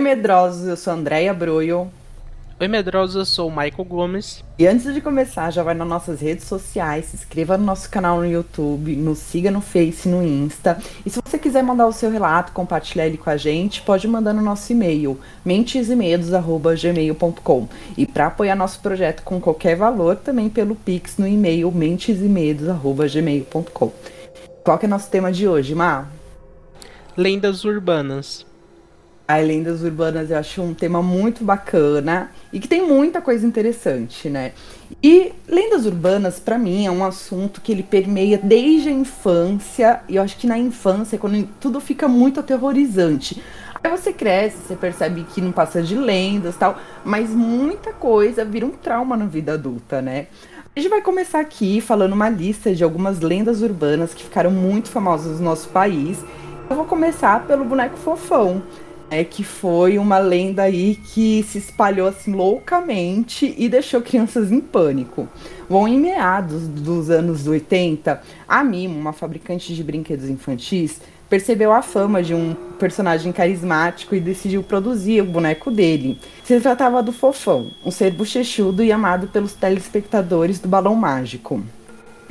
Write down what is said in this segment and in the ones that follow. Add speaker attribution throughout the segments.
Speaker 1: Medrosos, eu sou a Andréia Broio.
Speaker 2: Oi, medrosa, eu sou o Michael Gomes.
Speaker 1: E antes de começar, já vai nas nossas redes sociais, se inscreva no nosso canal no YouTube, nos siga no Face, no Insta. E se você quiser mandar o seu relato, compartilhar ele com a gente, pode mandar no nosso e-mail, mentesemedos@gmail.com. E para apoiar nosso projeto com qualquer valor, também pelo Pix no e-mail mentesemedos@gmail.com. Qual que é o nosso tema de hoje, Má?
Speaker 2: Lendas urbanas.
Speaker 1: As lendas urbanas eu acho um tema muito bacana e que tem muita coisa interessante, né? E lendas urbanas, pra mim, é um assunto que ele permeia desde a infância, e eu acho que na infância, quando tudo fica muito aterrorizante. Aí você cresce, você percebe que não passa de lendas e tal, mas muita coisa vira um trauma na vida adulta, né? A gente vai começar aqui falando uma lista de algumas lendas urbanas que ficaram muito famosas no nosso país. Eu vou começar pelo boneco Fofão, que foi uma lenda aí que se espalhou assim loucamente e deixou crianças em pânico. Bom, em meados dos anos 80, a Mimo, uma fabricante de brinquedos infantis, percebeu a fama de um personagem carismático e decidiu produzir o boneco dele. Se tratava do Fofão, um ser bochechudo e amado pelos telespectadores do Balão Mágico.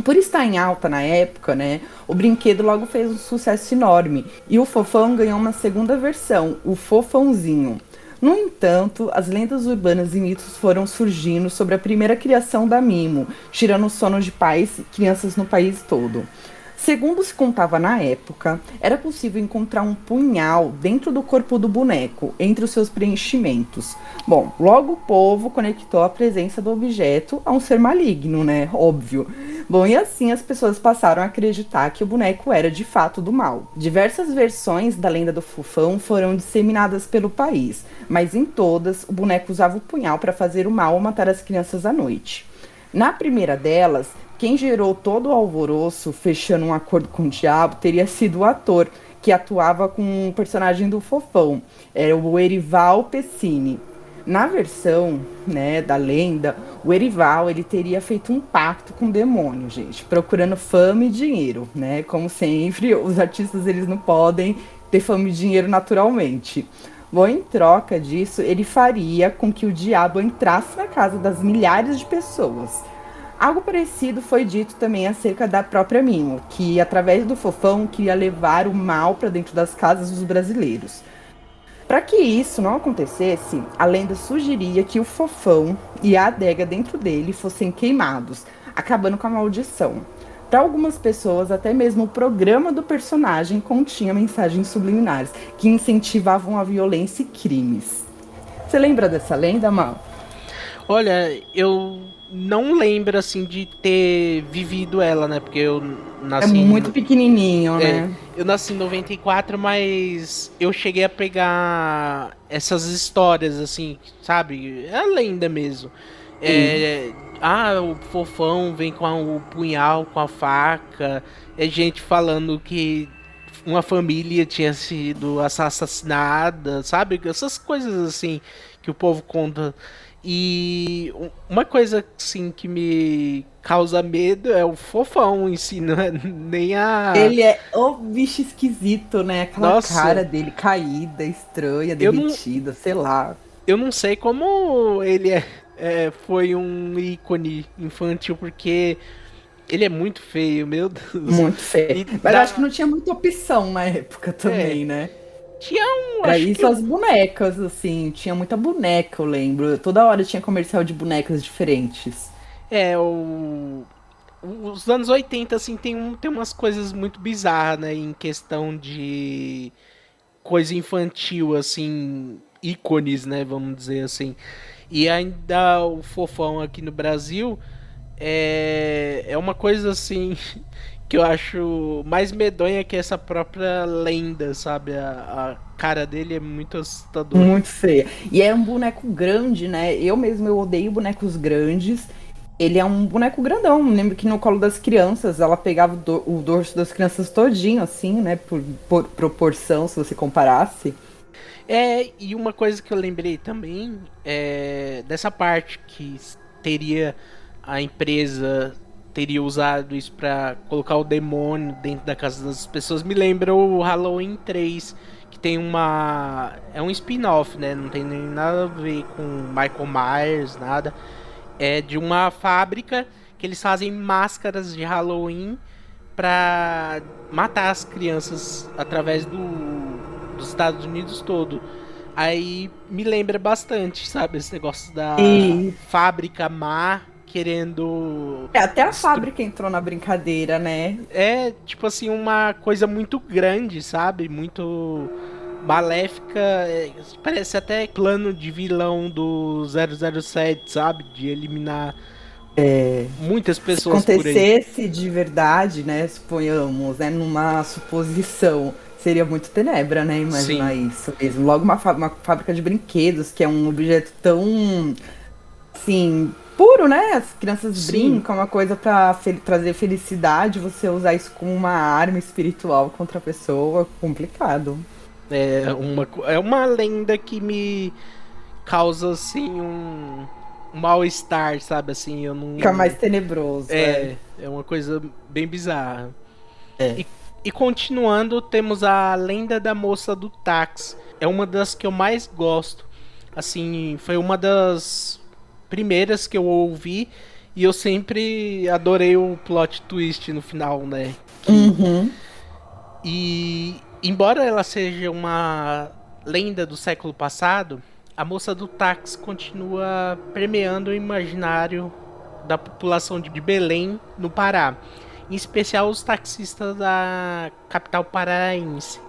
Speaker 1: Por estar em alta na época, né, o brinquedo logo fez um sucesso enorme e o Fofão ganhou uma segunda versão, o Fofãozinho. No entanto, as lendas urbanas e mitos foram surgindo sobre a primeira criação da Mimo, tirando o sono de pais e crianças no país todo. Segundo se contava na época, era possível encontrar um punhal dentro do corpo do boneco, entre os seus preenchimentos. Bom, logo o povo conectou a presença do objeto a um ser maligno, né? Óbvio. Bom, e assim as pessoas passaram a acreditar que o boneco era de fato do mal. Diversas versões da lenda do Fofão foram disseminadas pelo país, mas em todas o boneco usava o punhal para fazer o mal ou matar as crianças à noite. Na primeira delas, quem gerou todo o alvoroço, fechando um acordo com o diabo, teria sido o ator que atuava com o personagem do Fofão, era o Erival Pessini. Na versão, né, da lenda, o Erival ele teria feito um pacto com o demônio, gente, procurando fama e dinheiro, né? Como sempre, os artistas eles não podem ter fama e dinheiro naturalmente. Bom, em troca disso, ele faria com que o diabo entrasse na casa das milhares de pessoas. Algo parecido foi dito também acerca da própria Mimo, que através do Fofão queria levar o mal para dentro das casas dos brasileiros. Para que isso não acontecesse, a lenda sugeria que o Fofão e a adega dentro dele fossem queimados, acabando com a maldição. Para algumas pessoas, até mesmo o programa do personagem continha mensagens subliminares que incentivavam a violência e crimes. Você lembra dessa lenda, Mal?
Speaker 2: Olha, eu não lembro assim de ter vivido ela, né? Porque eu
Speaker 1: É
Speaker 2: nasci
Speaker 1: muito
Speaker 2: em,
Speaker 1: pequenininho,
Speaker 2: é,
Speaker 1: né?
Speaker 2: eu nasci em 94, mas eu cheguei a pegar essas histórias assim, sabe? É a lenda mesmo.
Speaker 1: Sim.
Speaker 2: O Fofão vem com o punhal, com a faca. É gente falando que uma família tinha sido assassinada, sabe? Essas coisas assim que o povo conta. E uma coisa assim que me causa medo é o Fofão em si, não é nem a.
Speaker 1: Ele é o bicho esquisito, né? Aquela
Speaker 2: Nossa,
Speaker 1: cara dele caída, estranha,
Speaker 2: eu não,
Speaker 1: derretida, sei lá.
Speaker 2: eu não sei como ele foi um ícone infantil, porque ele é muito feio, meu Deus.
Speaker 1: Muito feio.
Speaker 2: E
Speaker 1: Mas eu acho que não
Speaker 2: dá.
Speaker 1: tinha muita opção na época
Speaker 2: É.
Speaker 1: também, né?
Speaker 2: Tinha um,
Speaker 1: Era
Speaker 2: acho
Speaker 1: isso
Speaker 2: que.
Speaker 1: as bonecas, assim. Tinha muita boneca, eu lembro. Toda hora tinha comercial de bonecas diferentes.
Speaker 2: É, o. Os anos 80 assim, tem umas coisas muito bizarras, né? Em questão de coisa infantil, assim, ícones, né? Vamos dizer assim. E ainda o Fofão aqui no Brasil é uma coisa assim que eu acho mais medonha que essa própria lenda, sabe? A cara dele é muito assustador.
Speaker 1: Muito feia. E é um boneco grande, né? Eu odeio bonecos grandes. Ele é um boneco grandão. Lembro que no colo das crianças, ela pegava o dorso das crianças todinho, assim, né? Por proporção, se você comparasse.
Speaker 2: E uma coisa que eu lembrei também é dessa parte que teria a empresa teria usado isso pra colocar o demônio dentro da casa das pessoas. Me lembra o Halloween 3, que tem uma... É um spin-off, né? Não tem nem nada a ver com Michael Myers, nada. É de uma fábrica que eles fazem máscaras de Halloween pra matar as crianças através dos Estados Unidos todo. Aí me lembra bastante, sabe? Esse negócio da
Speaker 1: E
Speaker 2: fábrica má querendo...
Speaker 1: até a fábrica entrou na brincadeira, né?
Speaker 2: É, tipo assim, uma coisa muito grande, sabe? Muito maléfica. Parece até plano de vilão do 007, sabe? De eliminar muitas
Speaker 1: Se
Speaker 2: pessoas por aí.
Speaker 1: acontecesse de verdade, né? Suponhamos, né? Numa suposição, seria muito tenebra, né?
Speaker 2: Sim,
Speaker 1: Imaginar isso mesmo. Logo uma fábrica de brinquedos, que é um objeto tão, assim, puro, né? As crianças
Speaker 2: sim.
Speaker 1: brincam, uma coisa pra trazer felicidade, você usar isso como uma arma espiritual contra a pessoa, complicado.
Speaker 2: É uma lenda que me causa, assim, um mal-estar, sabe? Assim, eu
Speaker 1: Fica
Speaker 2: não.
Speaker 1: mais tenebroso, é.
Speaker 2: É uma coisa bem bizarra.
Speaker 1: É.
Speaker 2: E, e continuando, temos a lenda da moça do táxi. É uma das que eu mais gosto. Assim, foi uma das primeiras que eu ouvi e eu sempre adorei o plot twist no final, né?
Speaker 1: Uhum.
Speaker 2: E embora ela seja uma lenda do século passado, a moça do táxi continua permeando o imaginário da população de Belém, no Pará, em especial os taxistas da capital paraense,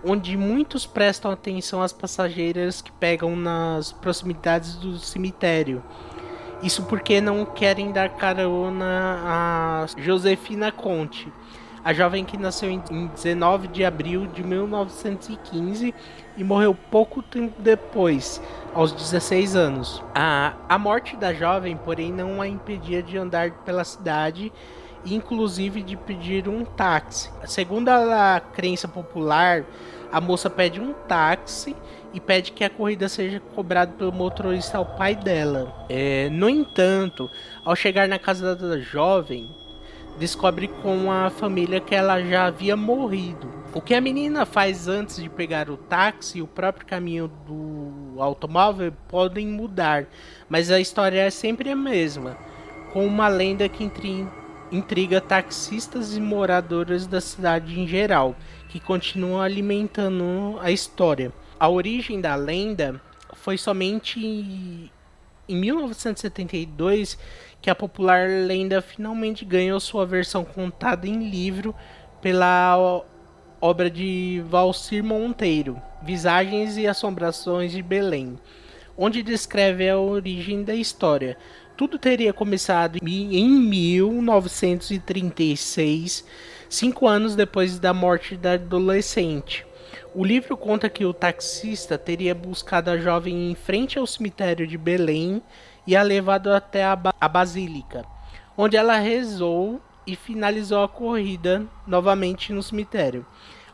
Speaker 2: onde muitos prestam atenção às passageiras que pegam nas proximidades do cemitério. Isso porque não querem dar carona a Josefina Conte, a jovem que nasceu em 19 de abril de 1915 e morreu pouco tempo depois, aos 16 anos. A morte da jovem, porém, não a impedia de andar pela cidade, inclusive de pedir um táxi. Segundo a crença popular, a moça pede um táxi e pede que a corrida seja cobrada pelo motorista ao pai dela. No entanto, ao chegar na casa da jovem, descobre com a família que ela já havia morrido. O que a menina faz antes de pegar o táxi e o próprio caminho do automóvel podem mudar, mas a história é sempre a mesma, com uma lenda que intriga taxistas e moradores da cidade em geral, que continuam alimentando a história. A origem da lenda foi somente em 1972 que a popular lenda finalmente ganhou sua versão contada em livro pela obra de Valcir Monteiro, Visagens e Assombrações de Belém, onde descreve a origem da história. Tudo teria começado em 1936, 5 anos depois da morte da adolescente. O livro conta que o taxista teria buscado a jovem em frente ao cemitério de Belém e a levado até a Basílica, onde ela rezou e finalizou a corrida novamente no cemitério.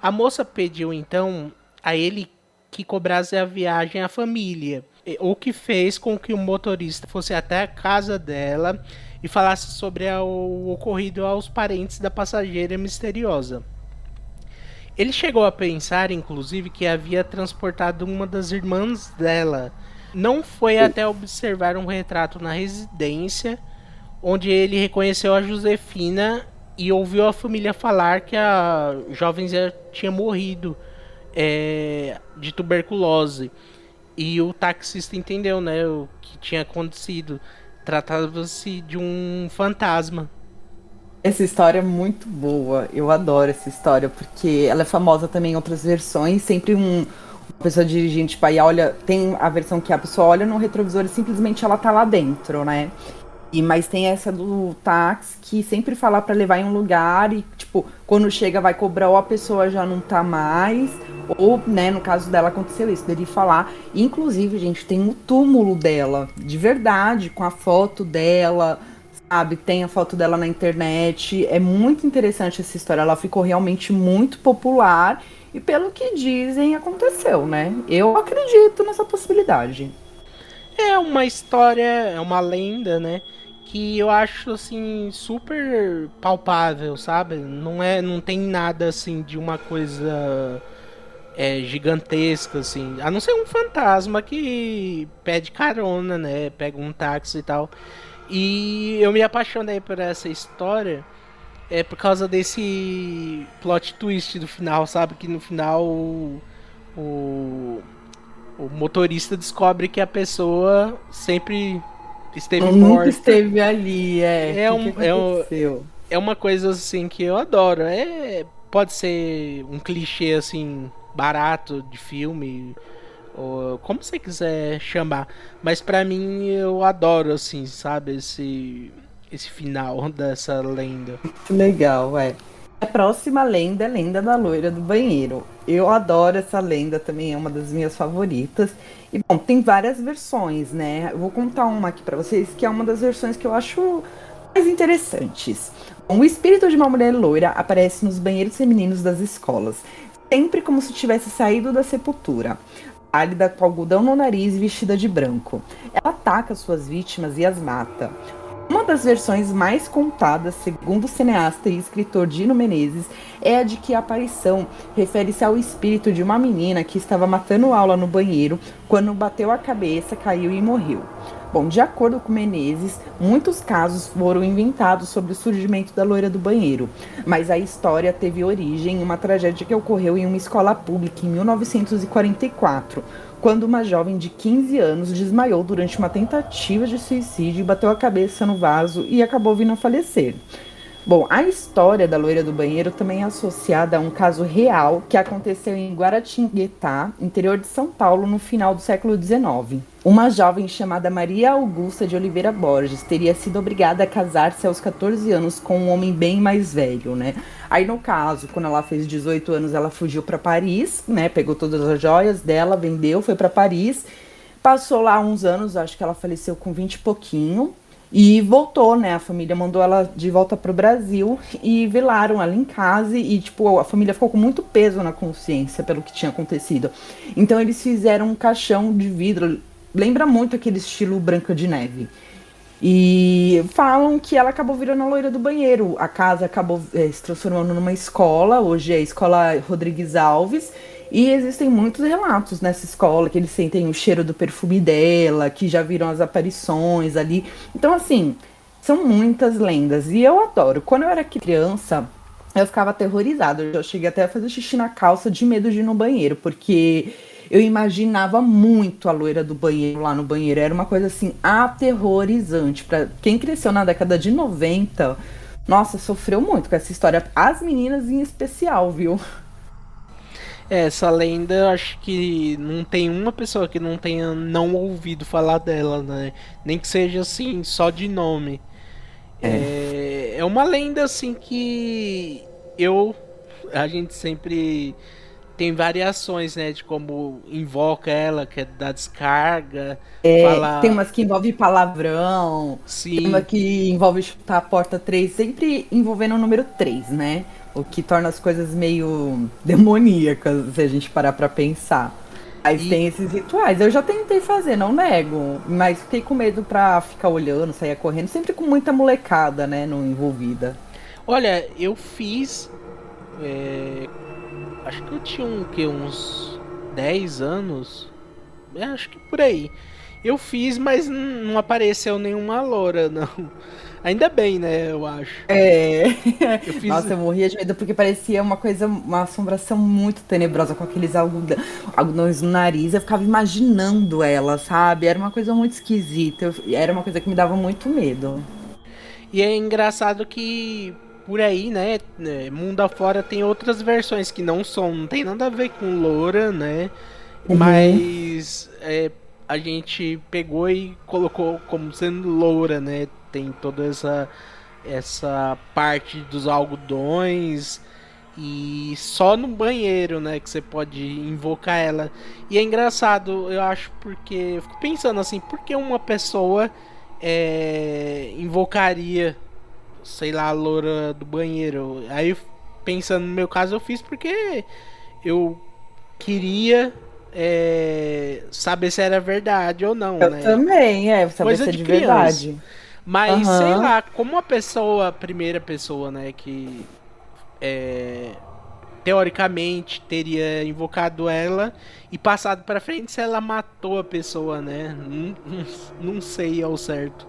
Speaker 2: A moça pediu então a ele que cobrasse a viagem à família, o que fez com que o motorista fosse até a casa dela e falasse sobre o ocorrido aos parentes da passageira misteriosa. Ele chegou a pensar, inclusive, que havia transportado uma das irmãs dela. Não foi até observar um retrato na residência, onde ele reconheceu a Josefina e ouviu a família falar que a jovem já tinha morrido de tuberculose. E o taxista entendeu, né, o que tinha acontecido. Tratava-se de um fantasma.
Speaker 1: Essa história é muito boa. Eu adoro essa história, porque ela é famosa também em outras versões. Sempre uma pessoa dirigente, tipo, aí olha, tem a versão que a pessoa olha no retrovisor e simplesmente ela tá lá dentro, né? Mas tem essa do táxi que sempre fala pra levar em um lugar e, tipo, quando chega vai cobrar ou a pessoa já não tá mais, ou, né, no caso dela aconteceu isso, dele falar. Inclusive, gente, tem um túmulo dela, de verdade, com a foto dela, sabe? Tem a foto dela na internet. É muito interessante essa história. Ela ficou realmente muito popular e, pelo que dizem, aconteceu, né? Eu acredito nessa possibilidade.
Speaker 2: É uma história, é uma lenda, né? Que eu acho assim super palpável, sabe? Não tem nada assim de uma coisa gigantesca, assim. A não ser um fantasma que pede carona, né? Pega um táxi e tal. E eu me apaixonei por essa história por causa desse plot twist do final, sabe? Que no final o, o motorista descobre que a pessoa sempre esteve
Speaker 1: Nunca
Speaker 2: morta.
Speaker 1: esteve ali, é. O
Speaker 2: É,
Speaker 1: que que
Speaker 2: um, é, um-
Speaker 1: aconteceu?
Speaker 2: é uma coisa assim que eu adoro. Pode ser um clichê assim barato de filme ou como você quiser chamar, mas pra mim eu adoro assim, sabe, esse final dessa lenda.
Speaker 1: Que legal, é. A próxima lenda é a lenda da loira do banheiro. Eu adoro essa lenda, também é uma das minhas favoritas. E, bom, tem várias versões, né? Eu vou contar uma aqui pra vocês, que é uma das versões que eu acho mais interessantes. Bom, o espírito de uma mulher loira aparece nos banheiros femininos das escolas, sempre como se tivesse saído da sepultura. Pálida, com algodão no nariz e vestida de branco. Ela ataca suas vítimas e as mata. Uma das versões mais contadas, segundo o cineasta e escritor Dino Menezes, é a de que a aparição refere-se ao espírito de uma menina que estava matando aula no banheiro quando bateu a cabeça, caiu e morreu. Bom, de acordo com Menezes, muitos casos foram inventados sobre o surgimento da loira do banheiro, mas a história teve origem em uma tragédia que ocorreu em uma escola pública em 1944, quando uma jovem de 15 anos desmaiou durante uma tentativa de suicídio e bateu a cabeça no vaso e acabou vindo a falecer. Bom, a história da loira do banheiro também é associada a um caso real que aconteceu em Guaratinguetá, interior de São Paulo, no final do século XIX. Uma jovem chamada Maria Augusta de Oliveira Borges teria sido obrigada a casar-se aos 14 anos com um homem bem mais velho, né? Aí, no caso, quando ela fez 18 anos, ela fugiu para Paris, né? Pegou todas as joias dela, vendeu, foi para Paris. Passou lá uns anos, acho que ela faleceu com 20 e pouquinho. E voltou, né? A família mandou ela de volta pro Brasil e velaram ela em casa e, tipo, a família ficou com muito peso na consciência pelo que tinha acontecido. Então eles fizeram um caixão de vidro, lembra muito aquele estilo Branca de Neve. E falam que ela acabou virando a loira do banheiro. A casa acabou se transformando numa escola, hoje é a Escola Rodrigues Alves. E existem muitos relatos nessa escola que eles sentem o cheiro do perfume dela, que já viram as aparições ali. Então, assim, são muitas lendas. E eu adoro. Quando eu era criança, eu ficava aterrorizada. Eu cheguei até a fazer xixi na calça de medo de ir no banheiro, porque eu imaginava muito a loira do banheiro lá no banheiro. Era uma coisa, assim, aterrorizante. Pra quem cresceu na década de 90, nossa, sofreu muito com essa história. As meninas em especial, viu?
Speaker 2: Essa lenda, eu acho que não tem uma pessoa que não tenha não ouvido falar dela, né? Nem que seja assim, só de nome. É uma lenda assim que a gente sempre tem variações, né, de como invoca ela, que é da descarga,
Speaker 1: Tem
Speaker 2: fala
Speaker 1: umas que envolve palavrão, tem uma
Speaker 2: sim,
Speaker 1: que envolve chutar a porta 3, sempre envolvendo o número 3, né? O que torna as coisas meio demoníacas, se a gente parar pra pensar. Mas
Speaker 2: e
Speaker 1: tem esses rituais. Eu já tentei fazer, não nego, mas fiquei com medo pra ficar olhando, sair correndo, sempre com muita molecada, né, no envolvida.
Speaker 2: olha, eu fiz é, acho que eu tinha uns 10 anos. Acho que por aí. Eu fiz, mas não apareceu nenhuma loura, não. Ainda bem, né? Eu acho.
Speaker 1: É.
Speaker 2: Eu fiz.
Speaker 1: Nossa, eu morria de medo porque parecia uma coisa, uma assombração muito tenebrosa com aqueles algodões no nariz. Eu ficava imaginando ela, sabe? Era uma coisa muito esquisita. Era uma coisa que me dava muito medo.
Speaker 2: E é engraçado que por aí, né? Mundo afora tem outras versões que não tem nada a ver com loura, né?
Speaker 1: Uhum.
Speaker 2: Mas a gente pegou e colocou como sendo loura, né? Tem toda essa parte dos algodões e só no banheiro, né, que você pode invocar ela. E é engraçado, eu acho, porque eu fico pensando assim, por que uma pessoa invocaria, sei lá, a loura do banheiro? Aí pensando no meu caso, eu fiz porque eu queria saber se era verdade ou não,
Speaker 1: Eu
Speaker 2: né?
Speaker 1: também, saber
Speaker 2: Coisa
Speaker 1: se é
Speaker 2: de
Speaker 1: de
Speaker 2: criança.
Speaker 1: verdade.
Speaker 2: Mas, sei
Speaker 1: Aham.
Speaker 2: lá, como a pessoa, a primeira pessoa, né, que teoricamente teria invocado ela e passado pra frente se ela matou a pessoa, né? Não sei ao certo.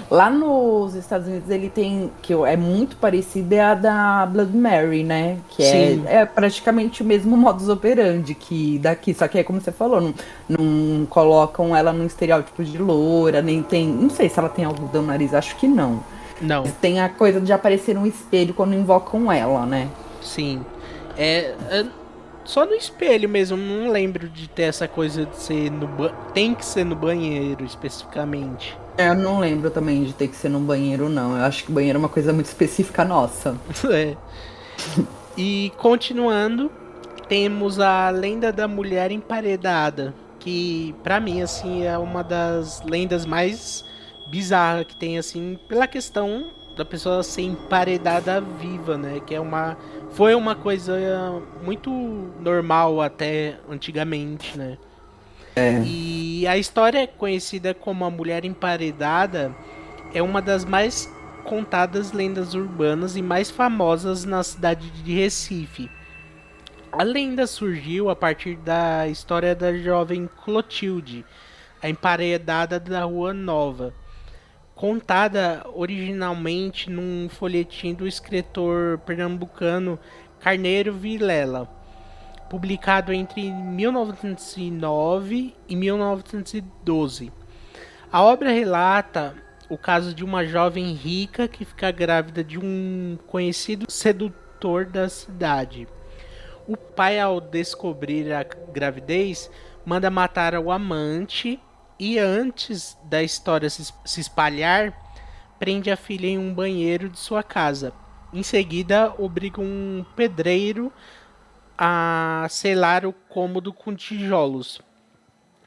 Speaker 1: Lá nos Estados Unidos ele tem, é muito parecido, é a da Blood Mary, né? Que
Speaker 2: Sim.
Speaker 1: é praticamente o mesmo modus operandi que daqui, só que é como você falou, não colocam ela num estereótipo de loura, nem tem. Não sei se ela tem algodão no nariz, acho que não.
Speaker 2: Não.
Speaker 1: Tem a coisa de aparecer um espelho quando invocam ela, né?
Speaker 2: Sim. É só no espelho mesmo, não lembro de ter essa coisa de ser tem que ser no banheiro especificamente.
Speaker 1: Eu não lembro também de ter que ser num banheiro, não. Eu acho que banheiro é uma coisa muito específica nossa.
Speaker 2: É. E continuando, temos a lenda da mulher emparedada, que pra mim assim é uma das lendas mais bizarras que tem assim, pela questão da pessoa ser emparedada viva, né, que é uma foi uma coisa muito normal até antigamente, né?
Speaker 1: É.
Speaker 2: E a história é conhecida como a mulher emparedada, é uma das mais contadas lendas urbanas e mais famosas na cidade de Recife. A lenda surgiu a partir da história da jovem Clotilde, a emparedada da Rua Nova, contada originalmente num folhetim do escritor pernambucano Carneiro Vilela, publicado entre 1909 e 1912. A obra relata o caso de uma jovem rica que fica grávida de um conhecido sedutor da cidade. O pai, ao descobrir a gravidez, manda matar o amante e, antes da história se espalhar, prende a filha em um banheiro de sua casa. Em seguida, obriga um pedreiro a selar o cômodo com tijolos.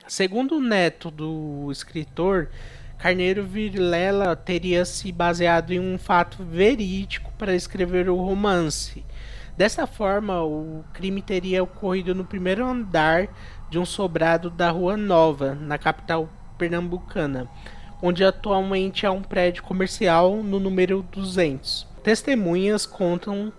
Speaker 2: Segundo o neto do escritor, Carneiro Vilela teria se baseado em um fato verídico para escrever o romance. Dessa forma, o crime teria ocorrido no primeiro andar de um sobrado da Rua Nova, na capital pernambucana, onde atualmente há um prédio comercial no número 200. Testemunhas contam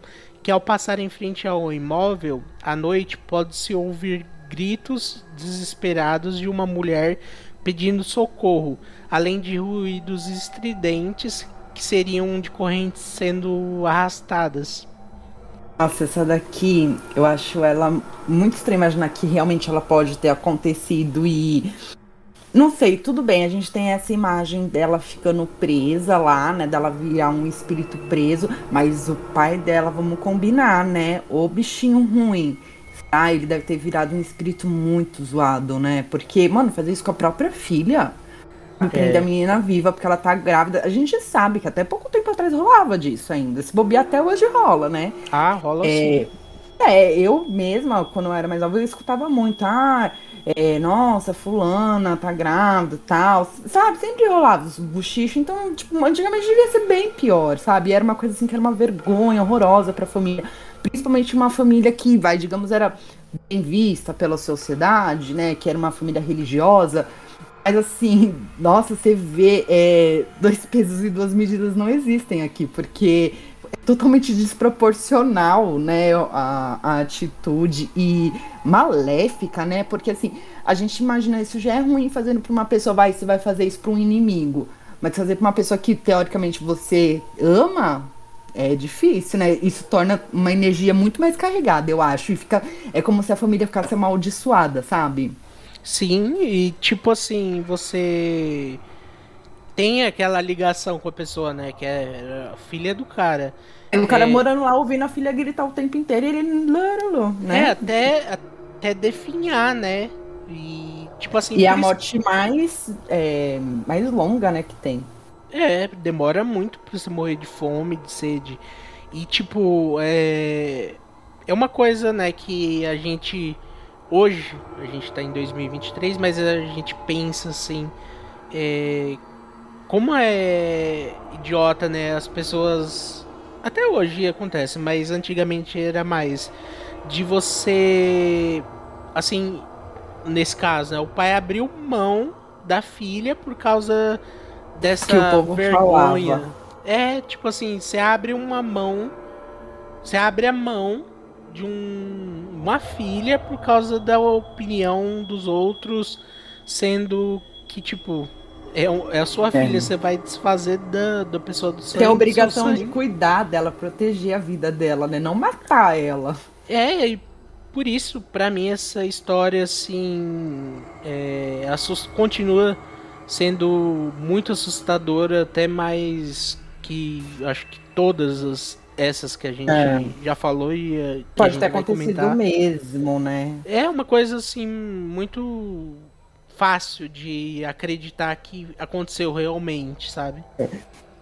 Speaker 2: que, ao passar em frente ao imóvel, à noite pode-se ouvir gritos desesperados de uma mulher pedindo socorro, além de ruídos estridentes que seriam de correntes sendo arrastadas.
Speaker 1: Nossa, essa daqui, eu acho ela muito estranha imaginar que realmente ela pode ter acontecido e. Não sei, tudo bem, a gente tem essa imagem dela ficando presa lá, né? Dela virar um espírito preso, mas o pai dela, vamos combinar, né? O bichinho ruim. Ah, ele deve ter virado um espírito muito zoado, né? Porque, mano, fazer isso com a própria filha, prender a
Speaker 2: É.
Speaker 1: menina viva porque ela tá grávida. A gente sabe que até pouco tempo atrás rolava disso ainda. Se bobear até hoje rola, né?
Speaker 2: Ah, rola sim.
Speaker 1: Eu mesma, quando eu era mais nova, eu escutava muito, nossa, fulana tá grávida e tal, sabe? Sempre rolava os buchichos, então, tipo, antigamente devia ser bem pior, sabe? Era uma coisa assim que era uma vergonha horrorosa pra família, principalmente uma família que, digamos, era bem vista pela sociedade, né? Que era uma família religiosa, mas assim, nossa, você vê, dois pesos e duas medidas não existem aqui, porque é totalmente desproporcional, né, a atitude e maléfica, né? Porque assim, a gente imagina isso já é ruim fazendo para uma pessoa, você vai fazer isso para um inimigo, mas fazer para uma pessoa que teoricamente você ama é difícil, né? Isso torna uma energia muito mais carregada, eu acho, e é como se a família ficasse amaldiçoada, sabe?
Speaker 2: Sim, e tipo assim, você tem aquela ligação com a pessoa, né? Que é a filha do cara.
Speaker 1: Aí o cara
Speaker 2: É,
Speaker 1: morando lá ouvindo a filha gritar o tempo inteiro e ele,
Speaker 2: é
Speaker 1: né?
Speaker 2: até definhar, né? E tipo assim,
Speaker 1: E é a
Speaker 2: por isso.
Speaker 1: morte mais longa, né, que tem.
Speaker 2: Demora muito pra você morrer de fome, de sede. E tipo, é uma coisa, né, que a gente hoje, a gente tá em 2023, mas a gente pensa assim, é, como é idiota, né, as pessoas até hoje acontece, mas antigamente era mais de você assim, nesse caso, né, o pai abriu mão da filha por causa
Speaker 1: Que o
Speaker 2: dessa
Speaker 1: povo falava.
Speaker 2: vergonha. É, tipo assim, você abre a mão de uma filha por causa da opinião dos outros, sendo que, tipo, é a sua filha, você vai desfazer da pessoa do
Speaker 1: Tem a
Speaker 2: sangue, do seu
Speaker 1: obrigação de
Speaker 2: sangue.
Speaker 1: cuidar dela, proteger a vida dela, né? Não matar ela.
Speaker 2: E por isso, pra mim, essa história, assim, continua sendo muito assustadora, até mais que acho que essas que a gente já falou e que a
Speaker 1: Pode ter
Speaker 2: gente vai
Speaker 1: acontecido
Speaker 2: comentar.
Speaker 1: mesmo, né?
Speaker 2: É uma coisa, assim, muito fácil de acreditar que aconteceu realmente, sabe?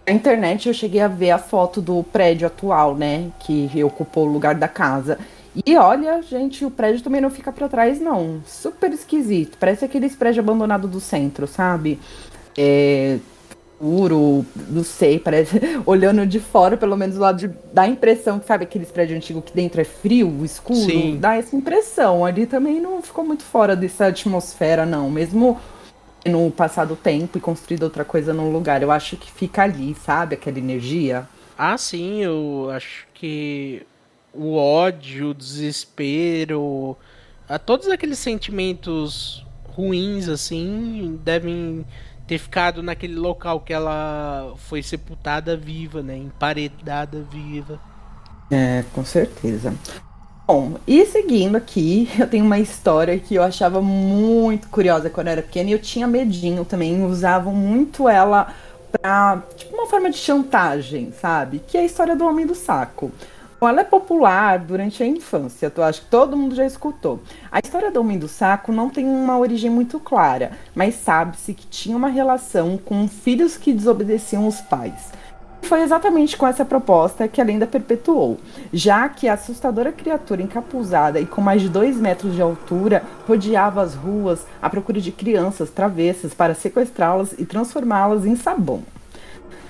Speaker 1: Na internet eu cheguei a ver a foto do prédio atual, né? Que ocupou o lugar da casa. E olha, gente, o prédio também não fica pra trás, não. Super esquisito. Parece aqueles prédios abandonados do centro, sabe? É, puro, não sei, parece. Olhando de fora, pelo menos do lado dá a impressão que, sabe, aqueles prédios antigos que dentro é frio, escuro,
Speaker 2: Sim.
Speaker 1: dá essa impressão. Ali também não ficou muito fora dessa atmosfera, não. Mesmo no passar do tempo e construído outra coisa no lugar. Eu acho que fica ali, sabe? Aquela energia.
Speaker 2: Ah, sim, eu acho que o ódio, o desespero, todos aqueles sentimentos ruins, assim, devem ter ficado naquele local que ela foi sepultada viva, né? Emparedada viva.
Speaker 1: É, com certeza. Bom, e seguindo aqui, eu tenho uma história que eu achava muito curiosa quando eu era pequena e eu tinha medinho também. Usavam muito ela pra, tipo, uma forma de chantagem, sabe? Que é a história do Homem do Saco. Bom, ela é popular durante a infância, eu acho que todo mundo já escutou. A história do Homem do Saco não tem uma origem muito clara, mas sabe-se que tinha uma relação com filhos que desobedeciam os pais. Foi exatamente com essa proposta que a lenda perpetuou, já que a assustadora criatura encapuzada e com mais de 2 metros de altura rodeava as ruas à procura de crianças travessas para sequestrá-las e transformá-las em sabão.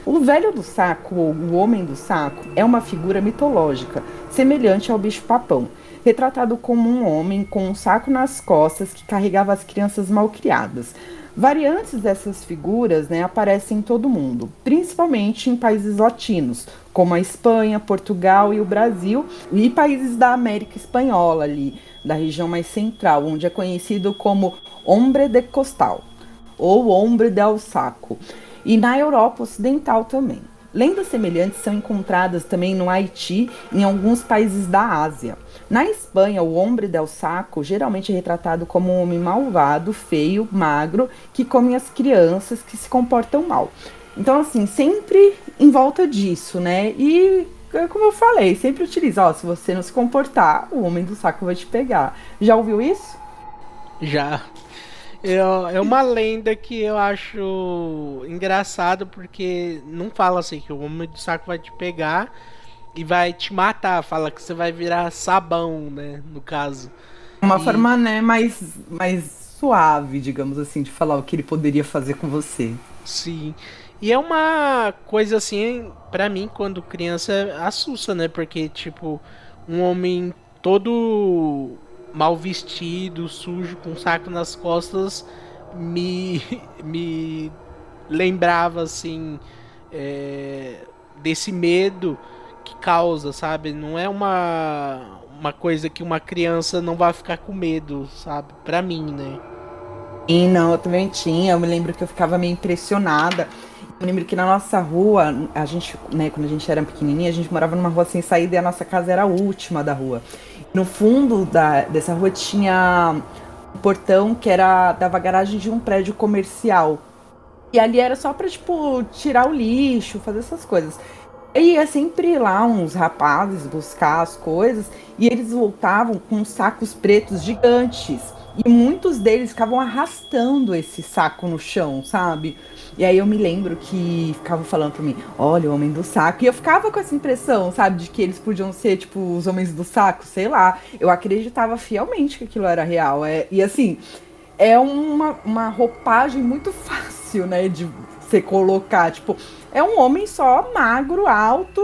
Speaker 1: O velho do saco, ou o homem do saco, é uma figura mitológica, semelhante ao bicho-papão, retratado como um homem com um saco nas costas que carregava as crianças malcriadas. Variantes dessas figuras, né, aparecem em todo o mundo, principalmente em países latinos, como a Espanha, Portugal e o Brasil, e países da América Espanhola, ali, da região mais central, onde é conhecido como Hombre de Costal, ou Hombre del Saco, e na Europa Ocidental também. Lendas semelhantes são encontradas também no Haiti e em alguns países da Ásia. Na Espanha, o Hombre del Saco geralmente é retratado como um homem malvado, feio, magro, que come as crianças que se comportam mal. Então, assim, sempre em volta disso, né? E, como eu falei, sempre utiliza, ó, se você não se comportar, o Homem do Saco vai te pegar. Já ouviu isso?
Speaker 2: Já. É uma lenda que eu acho engraçado porque não fala assim que o homem do saco vai te pegar e vai te matar, fala que você vai virar sabão, né, no caso.
Speaker 1: Uma
Speaker 2: E
Speaker 1: forma, né, mais suave, digamos assim, de falar o que ele poderia fazer com você.
Speaker 2: sim. E é uma coisa assim, pra mim, quando criança, assusta, né? Porque, tipo, um homem todo mal vestido, sujo, com um saco nas costas, me, me lembrava, assim, é, desse medo que causa, sabe? Não é uma coisa que uma criança não vai ficar com medo, sabe? Pra mim, né?
Speaker 1: E não, eu também tinha. Eu me lembro que eu ficava meio impressionada. Eu lembro que na nossa rua, a gente, né, quando a gente era pequenininha, a gente morava numa rua sem saída e a nossa casa era a última da rua. No fundo dessa rua tinha um portão que era dava garagem de um prédio comercial. E ali era só pra, tipo, tirar o lixo, fazer essas coisas. E ia sempre lá uns rapazes buscar as coisas e eles voltavam com sacos pretos gigantes. E muitos deles ficavam arrastando esse saco no chão, sabe? E aí eu me lembro que ficavam falando pra mim, olha, o homem do saco. E eu ficava com essa impressão, sabe, de que eles podiam ser, tipo, os homens do saco, sei lá. Eu acreditava fielmente que aquilo era real. E assim, é uma roupagem muito fácil, né, de você colocar. Tipo, é um homem só, magro, alto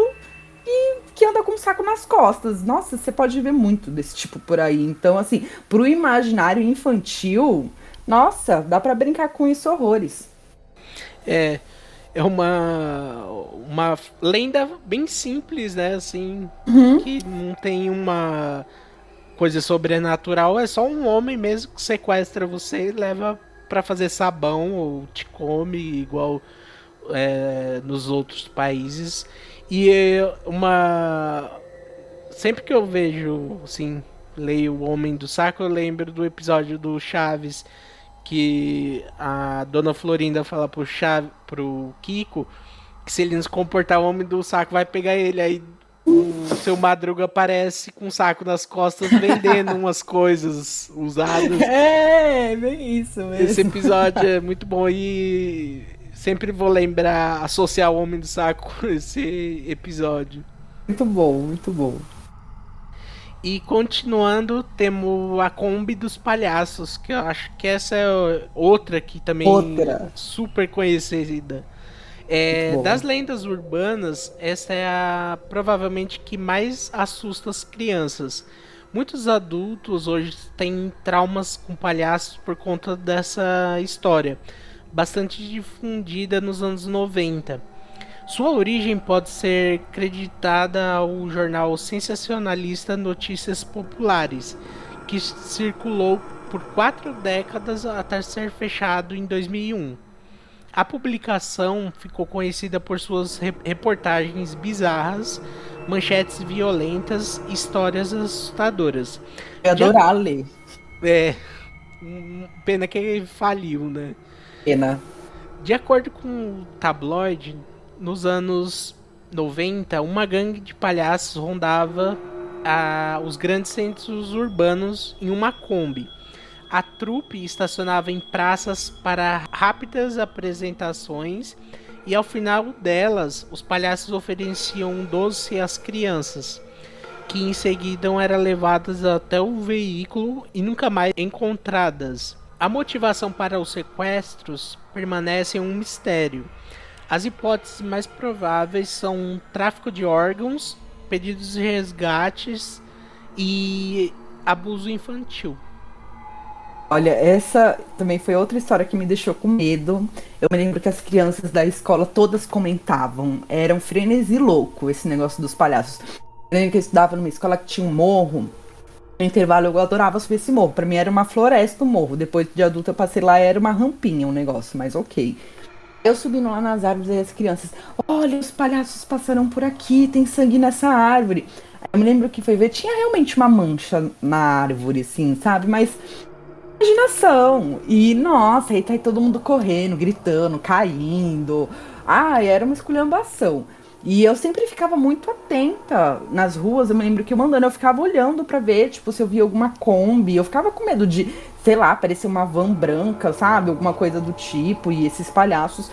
Speaker 1: e que anda com um saco nas costas. Nossa, você pode ver muito desse tipo por aí. Então, assim, pro imaginário infantil, nossa, dá pra brincar com isso horrores.
Speaker 2: É, é uma lenda bem simples, né? Assim,
Speaker 1: Uhum.
Speaker 2: que não tem uma coisa sobrenatural, é só um homem mesmo que sequestra você e leva pra fazer sabão ou te come igual nos outros países. E sempre que eu vejo, assim, leio O Homem do Saco, eu lembro do episódio do Chaves que a Dona Florinda fala pro Kiko que se ele não se comportar, o Homem do Saco vai pegar ele. Aí o seu Madruga aparece com um saco nas costas vendendo umas coisas usadas.
Speaker 1: É, bem isso
Speaker 2: Esse
Speaker 1: mesmo.
Speaker 2: episódio é muito bom e sempre vou lembrar, associar o Homem do Saco com esse episódio.
Speaker 1: Muito bom, muito bom.
Speaker 2: E continuando, temos a Kombi dos Palhaços, que eu acho que essa é outra que também
Speaker 1: Outra.
Speaker 2: super conhecida.
Speaker 1: Muito bom.
Speaker 2: Das lendas urbanas, essa é a provavelmente que mais assusta as crianças. Muitos adultos hoje têm traumas com palhaços por conta dessa história, bastante difundida nos anos 90. Sua origem pode ser creditada ao jornal sensacionalista Notícias Populares, que circulou por 4 décadas até ser fechado em 2001. A publicação ficou conhecida por suas reportagens bizarras, manchetes violentas e histórias assustadoras.
Speaker 1: Eu ia
Speaker 2: De ac-
Speaker 1: adorar ler.
Speaker 2: é, pena que faliu, né?
Speaker 1: Pena.
Speaker 2: De acordo com o tabloide, nos anos 90, uma gangue de palhaços rondava os grandes centros urbanos em uma Kombi. A trupe estacionava em praças para rápidas apresentações e ao final delas, os palhaços ofereciam um doce às crianças, que em seguida eram levadas até o veículo e nunca mais encontradas. A motivação para os sequestros permanece um mistério. As hipóteses mais prováveis são tráfico de órgãos, pedidos de resgates e abuso infantil.
Speaker 1: Olha, essa também foi outra história que me deixou com medo. Eu me lembro que as crianças da escola todas comentavam. Era um frenesi louco esse negócio dos palhaços. Eu lembro que eu estudava numa escola que tinha um morro. No intervalo eu adorava subir esse morro. Pra mim era uma floresta o morro. Depois de adulta eu passei lá, era uma rampinha um negócio, mas ok. Eu subindo lá nas árvores e as crianças, olha, os palhaços passaram por aqui, tem sangue nessa árvore. Aí eu me lembro que foi ver, tinha realmente uma mancha na árvore, assim, sabe? Mas imaginação. E, nossa, aí tá aí todo mundo correndo, gritando, caindo. Ah, era uma esculhambação. E eu sempre ficava muito atenta nas ruas. Eu me lembro que eu mandando, eu ficava olhando pra ver, tipo, se eu via alguma Kombi. Eu ficava com medo de, sei lá, parecer uma van branca, sabe? Alguma coisa do tipo. E esses palhaços.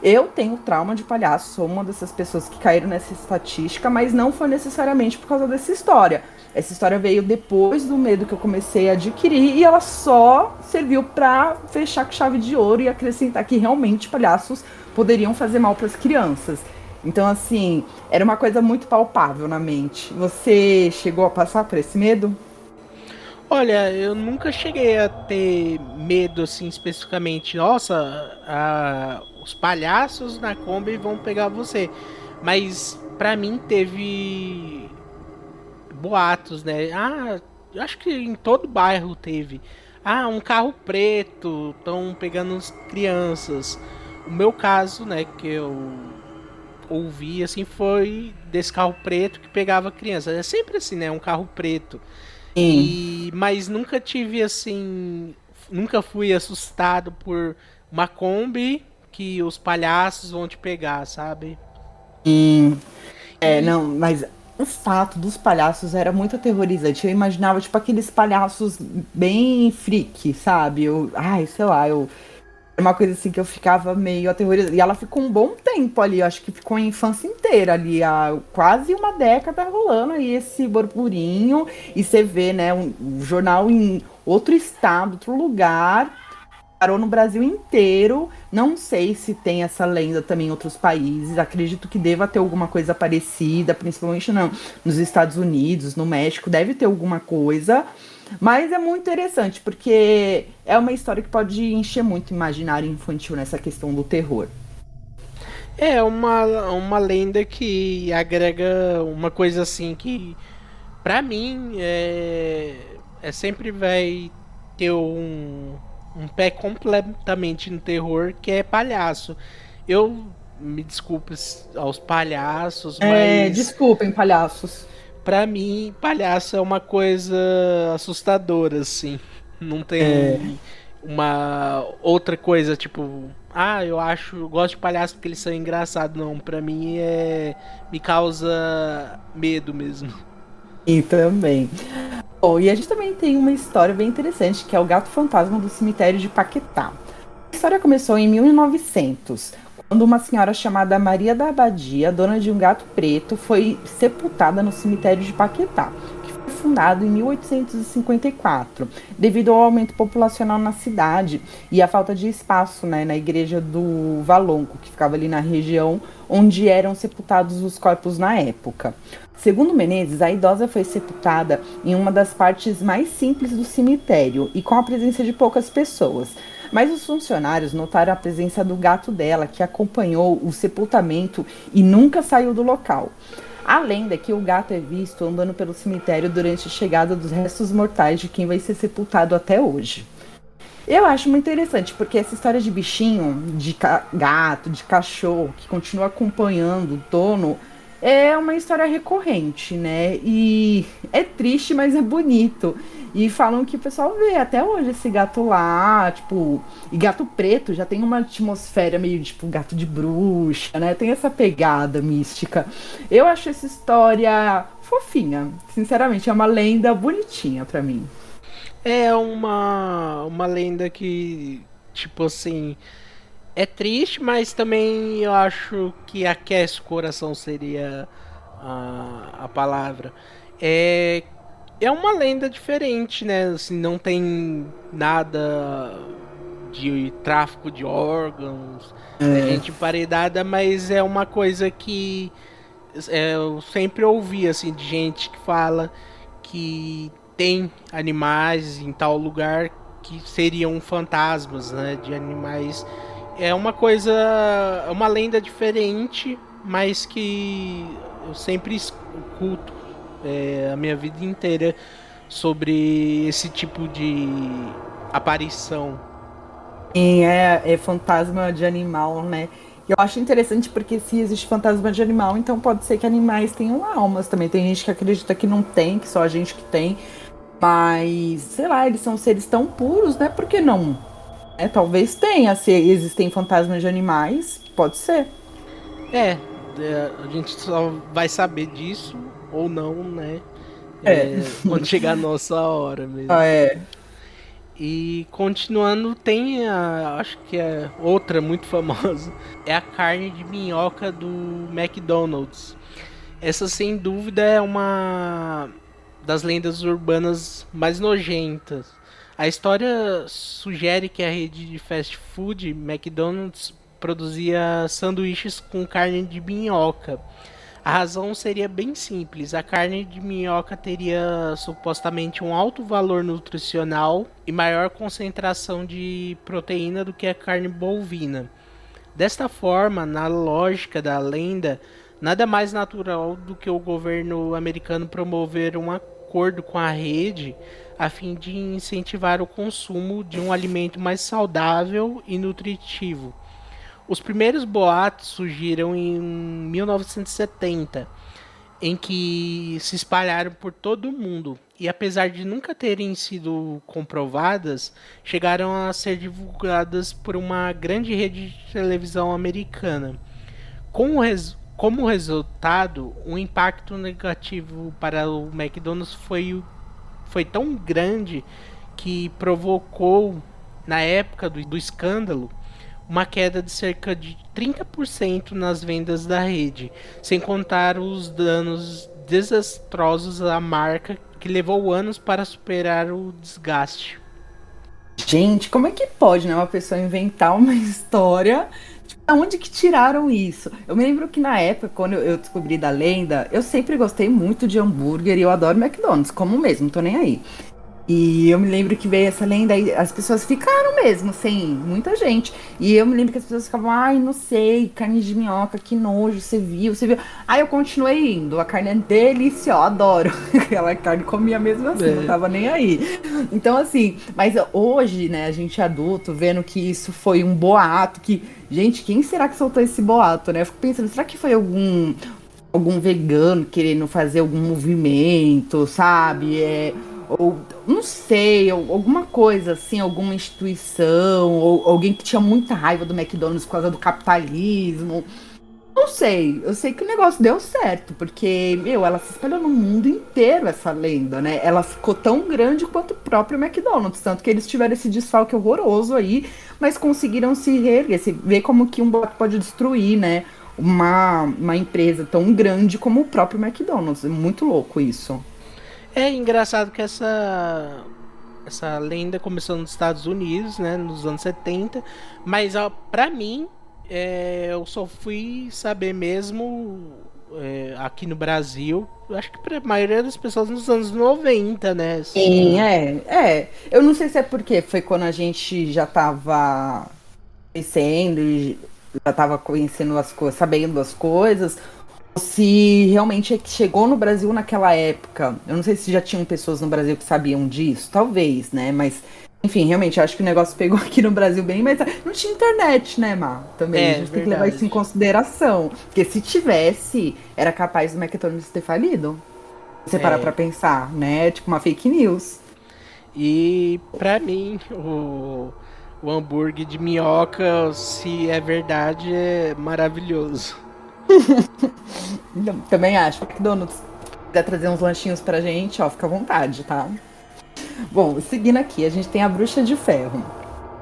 Speaker 1: Eu tenho trauma de palhaço, sou uma dessas pessoas que caíram nessa estatística, mas não foi necessariamente por causa dessa história. Essa história veio depois do medo que eu comecei a adquirir e ela só serviu para fechar com chave de ouro e acrescentar que realmente palhaços poderiam fazer mal para as crianças. Então, assim, era uma coisa muito palpável na mente. Você chegou a passar por esse medo?
Speaker 2: Olha, eu nunca cheguei a ter medo assim especificamente. Nossa, os palhaços na Kombi vão pegar você. Mas pra mim teve boatos, né? Eu acho que em todo bairro teve. Um carro preto, estão pegando as crianças. O meu caso, né, que eu ouvi assim foi desse carro preto que pegava criança. É sempre assim, né? Um carro preto.
Speaker 1: Sim.
Speaker 2: Mas nunca tive assim, nunca fui assustado por uma Kombi que os palhaços vão te pegar, sabe?
Speaker 1: Hum,
Speaker 2: E
Speaker 1: não, mas o fato dos palhaços era muito aterrorizante. Eu imaginava, tipo, aqueles palhaços bem freak, sabe? Ai, sei lá, era uma coisa assim que eu ficava meio aterrorizada. E ela ficou um bom tempo ali, eu acho que ficou a infância inteira ali, há quase uma década rolando aí esse burburinho. E você vê, né, um jornal em outro estado, outro lugar, parou no Brasil inteiro. Não sei se tem essa lenda também em outros países. Acredito que deva ter alguma coisa parecida, principalmente não, nos Estados Unidos, no México, deve ter alguma coisa. Mas é muito interessante, porque é uma história que pode encher muito o imaginário infantil nessa questão do terror.
Speaker 2: É uma lenda que agrega uma coisa assim que, pra mim, sempre vai ter um pé completamente no terror, que é palhaço. Eu me desculpe aos palhaços, mas
Speaker 1: Desculpem, palhaços.
Speaker 2: pra mim, palhaço é uma coisa assustadora, assim. Não
Speaker 1: É,
Speaker 2: tem uma outra coisa, tipo, eu gosto de palhaço porque eles são engraçados. Não, pra mim me causa medo mesmo.
Speaker 1: e também. Bom, e a gente também tem uma história bem interessante, que é o gato fantasma do cemitério de Paquetá. A história começou em 1900, quando uma senhora chamada Maria da Abadia, dona de um gato preto, foi sepultada no cemitério de Paquetá, que foi fundado em 1854, devido ao aumento populacional na cidade e à falta de espaço, né, na igreja do Valongo, que ficava ali na região onde eram sepultados os corpos na época. Segundo Menezes, a idosa foi sepultada em uma das partes mais simples do cemitério e com a presença de poucas pessoas. Mas os funcionários notaram a presença do gato dela, que acompanhou o sepultamento e nunca saiu do local. A lenda é que o gato é visto andando pelo cemitério durante a chegada dos restos mortais de quem vai ser sepultado até hoje. Eu acho muito interessante, porque essa história de bichinho, de gato, de cachorro, que continua acompanhando o dono, é uma história recorrente, né? E é triste, mas é bonito. E falam que o pessoal vê até hoje esse gato lá, tipo, e gato preto já tem uma atmosfera meio tipo gato de bruxa, né? Tem essa pegada mística. Eu acho essa história fofinha, sinceramente, é uma lenda bonitinha pra mim.
Speaker 2: É uma lenda que, tipo assim, é triste, mas também eu acho que aquece o coração seria a palavra. É, é uma lenda diferente, né? Assim, não tem nada de tráfico de órgãos,
Speaker 1: É.
Speaker 2: gente emparedada, mas é uma coisa que eu sempre ouvi assim de gente que fala que tem animais em tal lugar que seriam fantasmas, né, de animais. É uma coisa, é uma lenda diferente, mas que eu sempre escuto a minha vida inteira sobre esse tipo de aparição.
Speaker 1: Sim, é fantasma de animal, né? Eu acho interessante porque se existe fantasma de animal, então pode ser que animais tenham almas também. Tem gente que acredita que não tem, que só a gente que tem. Mas, sei lá, eles são seres tão puros, né? Por que não? Talvez tenha, se existem fantasmas de animais, pode ser.
Speaker 2: É, a gente só vai saber disso ou não, né?
Speaker 1: É.
Speaker 2: Quando chegar a nossa hora mesmo.
Speaker 1: Ah, é.
Speaker 2: E continuando, tem acho que é outra muito famosa, é a carne de minhoca do McDonald's. Essa sem dúvida é uma das lendas urbanas mais nojentas. A história sugere que a rede de fast food McDonald's produzia sanduíches com carne de minhoca. A razão seria bem simples: a carne de minhoca teria supostamente um alto valor nutricional e maior concentração de proteína do que a carne bovina. Desta forma, na lógica da lenda, nada mais natural do que o governo americano promover um acordo com a rede a fim de incentivar o consumo de um alimento mais saudável e nutritivo. Os primeiros boatos surgiram em 1970, em que se espalharam por todo o mundo e, apesar de nunca terem sido comprovadas, chegaram a ser divulgadas por uma grande rede de televisão americana. Como resultado, o impacto negativo para o McDonald's foi tão grande que provocou, na época do escândalo, uma queda de cerca de 30% nas vendas da rede, sem contar os danos desastrosos à marca, que levou anos para superar o desgaste.
Speaker 1: Gente, como é que pode, né, uma pessoa inventar uma história? Tipo, da onde que tiraram isso? Eu me lembro que na época, quando eu descobri da lenda, eu sempre gostei muito de hambúrguer e eu adoro McDonald's, como mesmo, não tô nem aí. E eu me lembro que veio essa lenda e as pessoas ficaram mesmo, sem muita gente. E eu me lembro que as pessoas ficavam, ai, não sei, carne de minhoca, que nojo, você viu, você viu. Aí eu continuei indo, a carne é deliciosa, adoro. Aquela carne comia mesmo assim, não tava nem aí. Então, assim, mas hoje, né, a gente é adulto, vendo que isso foi um boato, que, gente, quem será que soltou esse boato, né? Eu fico pensando, será que foi algum vegano querendo fazer algum movimento, sabe? Ou não sei, ou alguma coisa assim, alguma instituição, ou alguém que tinha muita raiva do McDonald's por causa do capitalismo. Não sei, eu sei que o negócio deu certo, porque, meu, ela se espalhou no mundo inteiro, essa lenda, né? Ela ficou tão grande quanto o próprio McDonald's, tanto que eles tiveram esse desfalque horroroso aí, mas conseguiram se reerguer. Você vê como que um boato pode destruir, né? Uma empresa tão grande como o próprio McDonald's. É muito louco isso.
Speaker 2: É engraçado que essa lenda começou nos Estados Unidos, né, nos anos 70, mas ó, pra mim, eu só fui saber mesmo aqui no Brasil, acho que pra maioria das pessoas nos anos 90, né,
Speaker 1: Sim,
Speaker 2: assim.
Speaker 1: Eu não sei se é porque foi quando a gente já tava crescendo e já tava conhecendo as coisas, sabendo as coisas, ou se realmente é que chegou no Brasil naquela época. Eu não sei se já tinham pessoas no Brasil que sabiam disso, talvez, né? Mas, enfim, realmente, eu acho que o negócio pegou aqui no Brasil bem, mas não tinha internet, né, Mar? Também, a
Speaker 2: É,
Speaker 1: gente tem que levar isso em
Speaker 2: verdade.
Speaker 1: consideração. Porque se tivesse, era capaz do McDonald's ter falido. Se você parar pra
Speaker 2: É,
Speaker 1: pensar, né? Tipo uma fake news.
Speaker 2: e pra mim, o hambúrguer de minhoca, se é verdade, é maravilhoso.
Speaker 1: Então, também acho. McDonald's, se quiser trazer uns lanchinhos pra gente, ó, fica à vontade, tá? Bom, seguindo aqui, a gente tem a Bruxa de Ferro.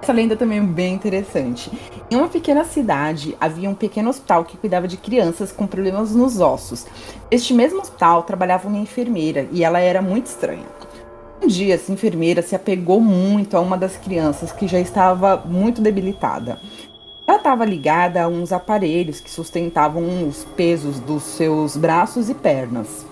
Speaker 1: Essa lenda também é bem interessante. Em uma pequena cidade, havia um pequeno hospital que cuidava de crianças com problemas nos ossos. Este mesmo hospital trabalhava uma enfermeira e ela era muito estranha. Um dia, essa enfermeira se apegou muito a uma das crianças que já estava muito debilitada. Ela estava ligada a uns aparelhos que sustentavam os pesos dos seus braços e pernas.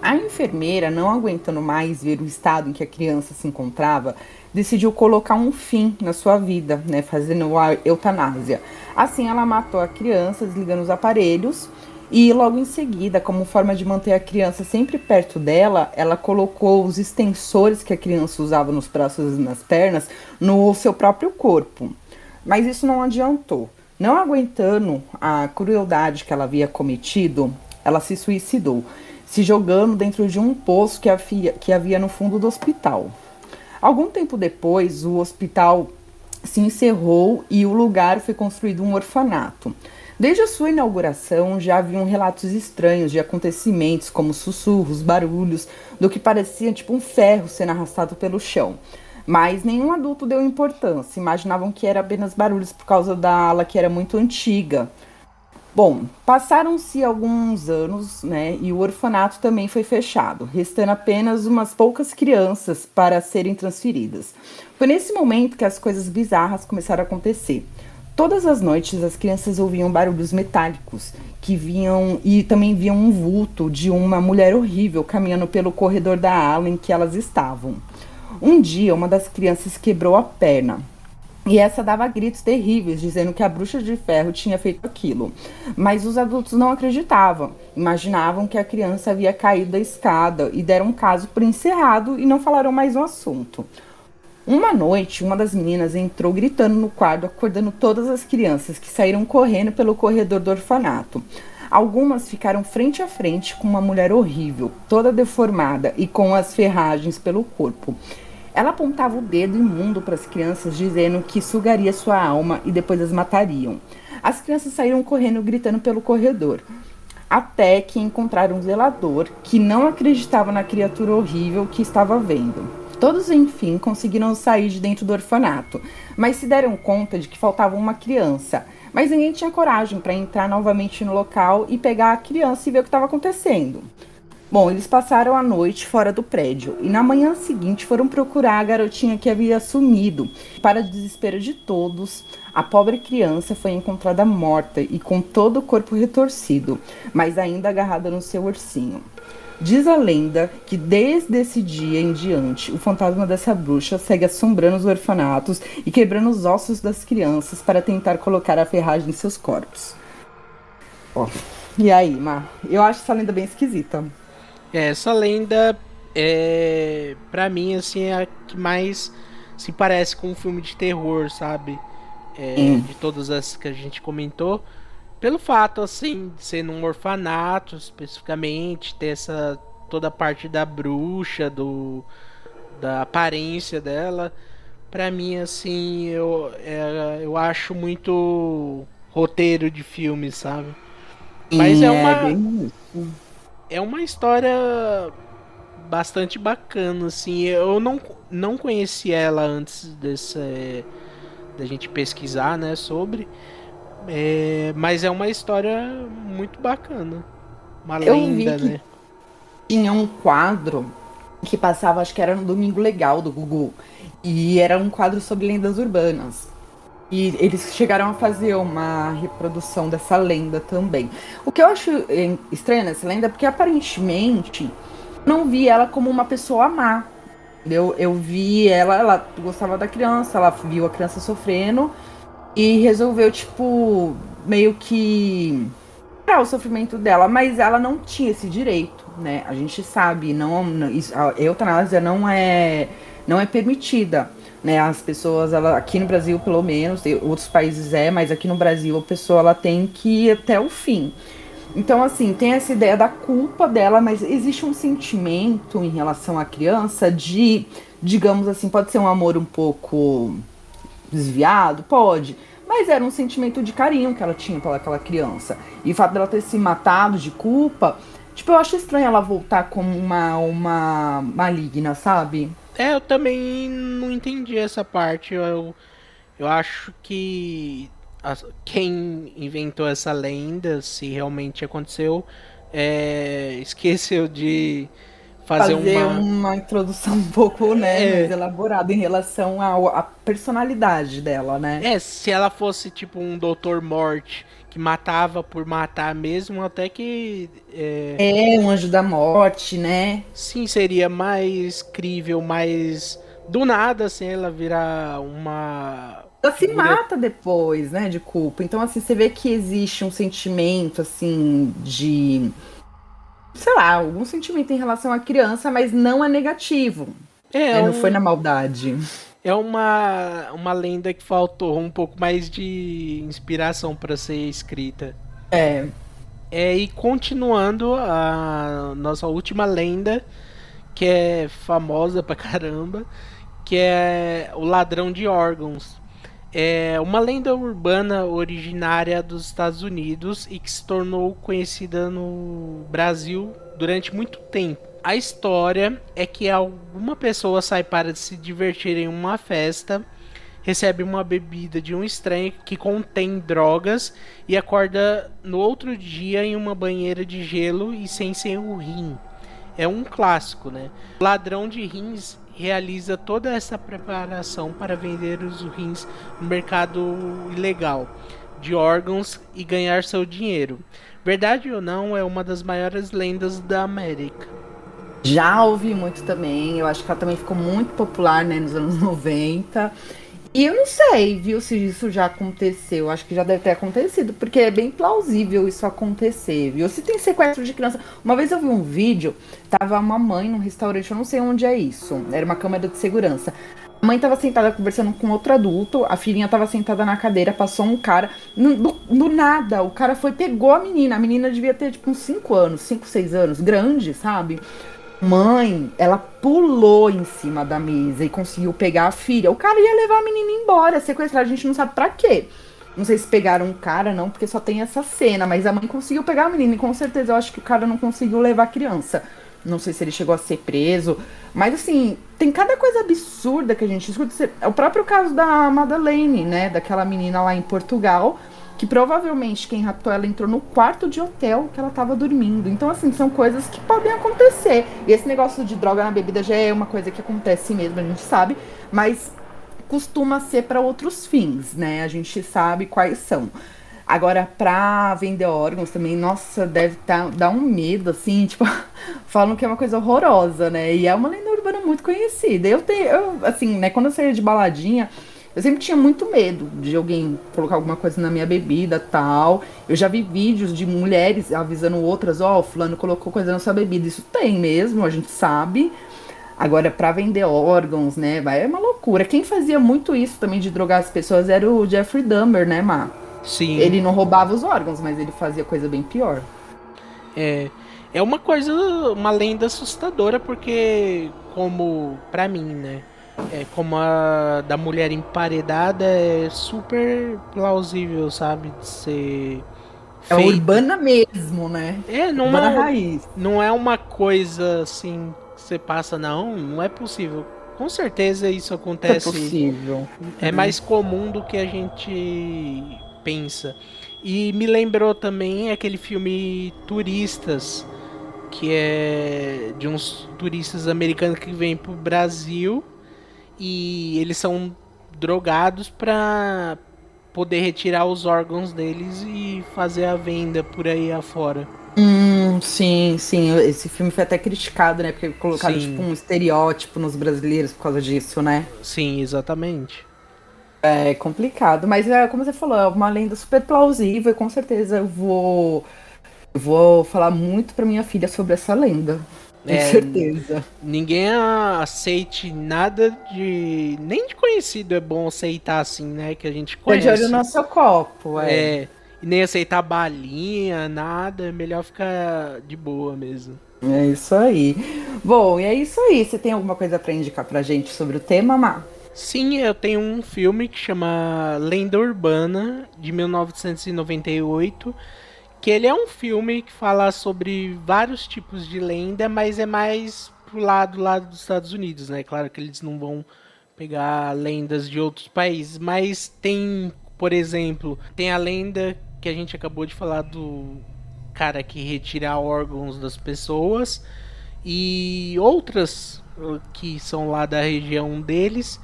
Speaker 1: A enfermeira, não aguentando mais ver o estado em que a criança se encontrava, decidiu colocar um fim na sua vida, né, fazendo a eutanásia. Assim, ela matou a criança, desligando os aparelhos, e logo em seguida, como forma de manter a criança sempre perto dela, ela colocou os extensores que a criança usava nos braços e nas pernas no seu próprio corpo. Mas isso não adiantou. Não aguentando a crueldade que ela havia cometido, ela se suicidou, se jogando dentro de um poço que havia no fundo do hospital. Algum tempo depois, o hospital se encerrou e o lugar foi construído um orfanato. Desde a sua inauguração, já haviam relatos estranhos de acontecimentos como sussurros, barulhos, do que parecia tipo um ferro sendo arrastado pelo chão. Mas nenhum adulto deu importância, imaginavam que era apenas barulhos por causa da ala que era muito antiga. Bom, passaram-se alguns anos, né, e o orfanato também foi fechado, restando apenas umas poucas crianças para serem transferidas. Foi nesse momento que as coisas bizarras começaram a acontecer. Todas as noites as crianças ouviam barulhos metálicos que vinham e também viam um vulto de uma mulher horrível caminhando pelo corredor da ala em que elas estavam. Um dia, uma das crianças quebrou a perna. E essa dava gritos terríveis, dizendo que a bruxa de ferro tinha feito aquilo. Mas os adultos não acreditavam. Imaginavam que a criança havia caído da escada e deram o caso por encerrado e não falaram mais no assunto. Uma noite, uma das meninas entrou gritando no quarto, acordando todas as crianças, que saíram correndo pelo corredor do orfanato. Algumas ficaram frente a frente com uma mulher horrível, toda deformada e com as ferragens pelo corpo. Ela apontava o dedo imundo para as crianças, dizendo que sugaria sua alma e depois as matariam. As crianças saíram correndo, gritando pelo corredor, até que encontraram um zelador que não acreditava na criatura horrível que estava vendo. Todos, enfim, conseguiram sair de dentro do orfanato, mas se deram conta de que faltava uma criança. Mas ninguém tinha coragem para entrar novamente no local e pegar a criança e ver o que estava acontecendo. Bom, eles passaram a noite fora do prédio e na manhã seguinte foram procurar a garotinha que havia sumido. Para o desespero de todos, a pobre criança foi encontrada morta e com todo o corpo retorcido, mas ainda agarrada no seu ursinho. Diz a lenda que desde esse dia em diante, o fantasma dessa bruxa segue assombrando os orfanatos e quebrando os ossos das crianças para tentar colocar a ferragem em seus corpos. Ó, e aí, Mar? Eu acho essa lenda bem esquisita.
Speaker 2: Essa lenda pra mim, assim, é a que mais se parece com um filme de terror, sabe? De todas as que a gente comentou. Pelo fato, assim, de ser num orfanato, especificamente, ter essa toda a parte da bruxa, da aparência dela. Pra mim, assim, eu acho muito roteiro de filme, sabe? Mas
Speaker 1: Sim, é bem isso.
Speaker 2: é uma história bastante bacana, assim. Eu não conheci ela antes da gente pesquisar, né, sobre. Mas é uma história muito bacana. Uma
Speaker 1: Eu vi
Speaker 2: lenda,
Speaker 1: que
Speaker 2: né?
Speaker 1: tinha um quadro que passava, acho que era no Domingo Legal do Gugu. E era um quadro sobre lendas urbanas. E eles chegaram a fazer uma reprodução dessa lenda também. O que eu acho estranho nessa lenda é porque aparentemente não vi ela como uma pessoa má. Eu vi ela gostava da criança, ela viu a criança sofrendo e resolveu, tipo, meio que o sofrimento dela, mas ela não tinha esse direito, né? A gente sabe, a eutanásia não é permitida, né? As pessoas, aqui no Brasil pelo menos, em outros países mas aqui no Brasil a pessoa ela tem que ir até o fim. Então, assim, tem essa ideia da culpa dela, mas existe um sentimento em relação à criança de, digamos assim, pode ser um amor um pouco desviado? Pode. Mas era um sentimento de carinho que ela tinha pelaquela criança. E o fato dela ter se matado de culpa, tipo, eu acho estranho ela voltar como uma maligna, sabe?
Speaker 2: Eu também não entendi essa parte. Eu acho que quem inventou essa lenda, se realmente aconteceu, esqueceu de fazer
Speaker 1: Fazer
Speaker 2: uma.
Speaker 1: uma introdução um pouco, né, mais
Speaker 2: É,
Speaker 1: elaborada em relação à personalidade dela, né?
Speaker 2: se ela fosse tipo um Doutor Morte que matava por matar mesmo, até que
Speaker 1: É um anjo da morte, né?
Speaker 2: sim, seria mais crível, mais do nada, assim, ela virar uma
Speaker 1: Ela se
Speaker 2: figura.
Speaker 1: mata depois, né, de culpa. Então, assim, você vê que existe um sentimento, assim, de sei lá, algum sentimento em relação à criança, mas não é negativo.
Speaker 2: É,
Speaker 1: Né? Não foi
Speaker 2: um,
Speaker 1: na maldade.
Speaker 2: é uma lenda que faltou um pouco mais de inspiração para ser escrita.
Speaker 1: É.
Speaker 2: E continuando a nossa última lenda, que é famosa pra caramba, que é o ladrão de órgãos. É uma lenda urbana originária dos Estados Unidos e que se tornou conhecida no Brasil durante muito tempo. A história é que alguma pessoa sai para se divertir em uma festa, recebe uma bebida de um estranho que contém drogas e acorda no outro dia em uma banheira de gelo e sem seu rim. É um clássico, né? O ladrão de rins realiza toda essa preparação para vender os rins no mercado ilegal de órgãos e ganhar seu dinheiro. Verdade ou não, é uma das maiores lendas da América.
Speaker 1: Já ouvi muito também. Eu acho que ela também ficou muito popular, né, nos anos 90. E eu não sei, viu, se isso já aconteceu. Acho que já deve ter acontecido, porque é bem plausível isso acontecer, viu? Se tem sequestro de criança. Uma vez eu vi um vídeo, tava uma mãe num restaurante, eu não sei onde é isso. Era uma câmera de segurança. A mãe tava sentada conversando com outro adulto, a filhinha tava sentada na cadeira, passou um cara. Do nada, o cara foi, pegou a menina devia ter tipo uns 5 anos, 5, 6 anos, grande, sabe? Mãe, ela pulou em cima da mesa e conseguiu pegar a filha. O cara ia levar a menina embora, sequestrar, a gente não sabe pra quê. Não sei se pegaram o cara, não, porque só tem essa cena, mas a mãe conseguiu pegar a menina e com certeza eu acho que o cara não conseguiu levar a criança. Não sei se ele chegou a ser preso, mas assim, tem cada coisa absurda que a gente escuta. É o próprio caso da Madeleine, né, daquela menina lá em Portugal, que provavelmente quem raptou ela entrou no quarto de hotel que ela tava dormindo. Então, assim, são coisas que podem acontecer. E esse negócio de droga na bebida já é uma coisa que acontece mesmo, a gente sabe, mas costuma ser para outros fins, né? A gente sabe quais são. Agora, pra vender órgãos também, nossa, deve dar um medo, assim, tipo, falam que é uma coisa horrorosa, né? E é uma lenda urbana muito conhecida. Assim, né, quando eu saía de baladinha, eu sempre tinha muito medo de alguém colocar alguma coisa na minha bebida tal. Eu já vi vídeos de mulheres avisando outras, ó, fulano colocou coisa na sua bebida. Isso tem mesmo, a gente sabe. Agora, pra vender órgãos, né, é uma loucura. Quem fazia muito isso também de drogar as pessoas era o Jeffrey Dahmer, né, Má?
Speaker 2: Sim.
Speaker 1: Ele não roubava os órgãos, mas ele fazia coisa bem pior.
Speaker 2: É uma coisa, uma lenda assustadora, porque, como, pra mim, né? Como a da mulher emparedada é super plausível, sabe? De ser
Speaker 1: É
Speaker 2: feita.
Speaker 1: urbana mesmo, né?
Speaker 2: Não
Speaker 1: Urbana
Speaker 2: é,
Speaker 1: raiz.
Speaker 2: não é uma coisa assim que você passa, não é possível. Com certeza isso
Speaker 1: É
Speaker 2: acontece,
Speaker 1: possível.
Speaker 2: é mais comum do que a gente pensa. E me lembrou também aquele filme Turistas, que é de uns turistas americanos que vêm pro Brasil e eles são drogados pra poder retirar os órgãos deles e fazer a venda por aí afora.
Speaker 1: Sim, sim. Esse filme foi até criticado, né? Porque colocaram, tipo,
Speaker 2: Sim,
Speaker 1: um estereótipo nos brasileiros por causa disso, né?
Speaker 2: sim, exatamente.
Speaker 1: É complicado. Mas, é, como você falou, é uma lenda super plausível e com certeza eu vou falar muito pra minha filha sobre essa lenda. Tenho
Speaker 2: É,
Speaker 1: certeza.
Speaker 2: ninguém aceite nada de. Nem de conhecido é bom aceitar assim, né? Que a gente
Speaker 1: Tá de olho
Speaker 2: conhece.
Speaker 1: no seu copo, é.
Speaker 2: E nem aceitar balinha, nada. É melhor ficar de boa mesmo.
Speaker 1: É isso aí. Bom, e é isso aí. Você tem alguma coisa pra indicar pra gente sobre o tema, Má?
Speaker 2: Sim, eu tenho um filme que chama Lenda Urbana, de 1998, que ele é um filme que fala sobre vários tipos de lenda, mas é mais pro lado dos Estados Unidos, né? Claro que eles não vão pegar lendas de outros países, mas tem, por exemplo, tem a lenda que a gente acabou de falar do cara que retira órgãos das pessoas e outras que são lá da região deles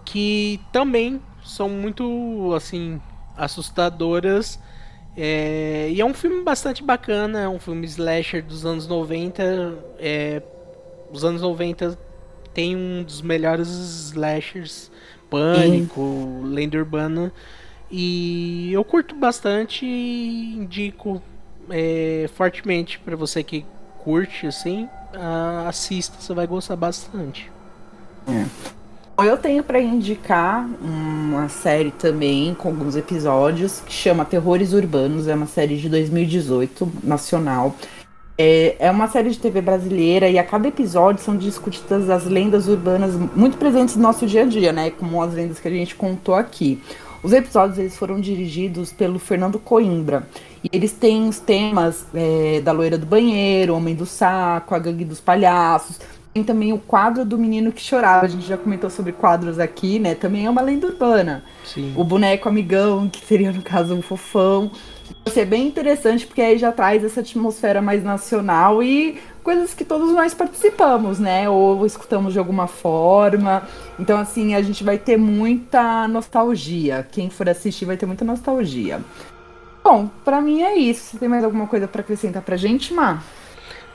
Speaker 2: que também são muito assim assustadoras. E é um filme bastante bacana, é um filme slasher dos anos 90. Os anos 90 tem um dos melhores slashers,
Speaker 1: Sim.
Speaker 2: Pânico, Lenda Urbana. E eu curto bastante e indico fortemente para você que curte assim, assista, você vai gostar bastante.
Speaker 1: Bom, eu tenho para indicar uma série também com alguns episódios que chama Terrores Urbanos, é uma série de 2018, nacional. É uma série de TV brasileira e a cada episódio são discutidas as lendas urbanas muito presentes no nosso dia a dia, né? Como as lendas que a gente contou aqui. Os episódios eles foram dirigidos pelo Fernando Coimbra e eles têm os temas da loira do banheiro, Homem do Saco, a Gangue dos Palhaços. Tem também o quadro do menino que chorava. A gente já comentou sobre quadros aqui, né? Também é uma lenda urbana.
Speaker 2: Sim.
Speaker 1: O boneco amigão, que seria no caso um fofão. Vai ser bem interessante porque aí já traz essa atmosfera mais nacional e coisas que todos nós participamos, né? Ou escutamos de alguma forma. Então, assim, a gente vai ter muita nostalgia. Quem for assistir vai ter muita nostalgia. Bom, pra mim é isso. Você tem mais alguma coisa pra acrescentar pra gente, Má?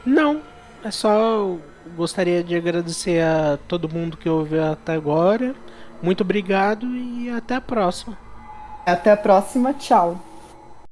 Speaker 2: Não, é só gostaria de agradecer a todo mundo que ouviu até agora. Muito obrigado e até a próxima.
Speaker 1: Até a próxima. Tchau.